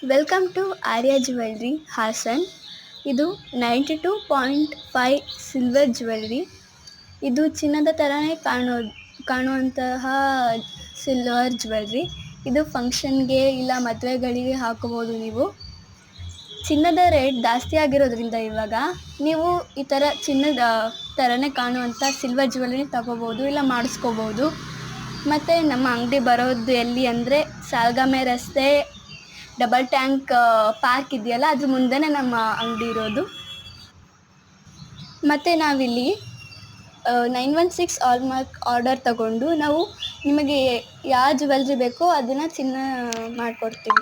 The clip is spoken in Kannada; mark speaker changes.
Speaker 1: Welcome to Arya jewellery Hassan. ಇದು 92.5 ಸಿಲ್ವರ್ ಜ್ಯುವೆಲ್ರಿ. ಇದು ಚಿನ್ನದ ಥರನೇ ಕಾಣುವಂತಹ ಸಿಲ್ವರ್ ಜ್ಯುವೆಲ್ರಿ. ಇದು ಫಂಕ್ಷನ್ಗೆ ಇಲ್ಲ ಮದುವೆಗಳಿಗೆ ಹಾಕೋಬೋದು ನೀವು. ಚಿನ್ನದ ರೇಟ್ ಜಾಸ್ತಿ ಆಗಿರೋದ್ರಿಂದ ಇವಾಗ ನೀವು ಈ ಥರ ಚಿನ್ನದ ಥರನೇ ಕಾಣುವಂಥ ಸಿಲ್ವರ್ ಜ್ಯುವೆಲ್ರಿ ತಗೋಬೋದು ಇಲ್ಲ ಮಾಡಿಸ್ಕೋಬೋದು. ಮತ್ತು ನಮ್ಮ ಅಂಗಡಿ ಬರೋದು ಎಲ್ಲಿ ಅಂದರೆ ಸಾಲ್ಗಾಮೆ ರಸ್ತೆ ಡಬಲ್ ಟ್ಯಾಂಕ್ ಪಾರ್ಕ್ ಇದೆಯಲ್ಲ, ಅದ್ರ ಮುಂದೆನೇ ನಮ್ಮ ಅಂಗಡಿ ಇರೋದು. ಮತ್ತು ನಾವಿಲ್ಲಿ 916 ಹಾಲ್ಮಾರ್ಕ್ ಆರ್ಡರ್ ತಗೊಂಡು ನಾವು ನಿಮಗೆ ಯಾವ ಜ್ಯುವೆಲ್ರಿ ಬೇಕೋ ಅದನ್ನು ಚಿನ್ನ ಮಾಡಿಕೊಡ್ತೀವಿ.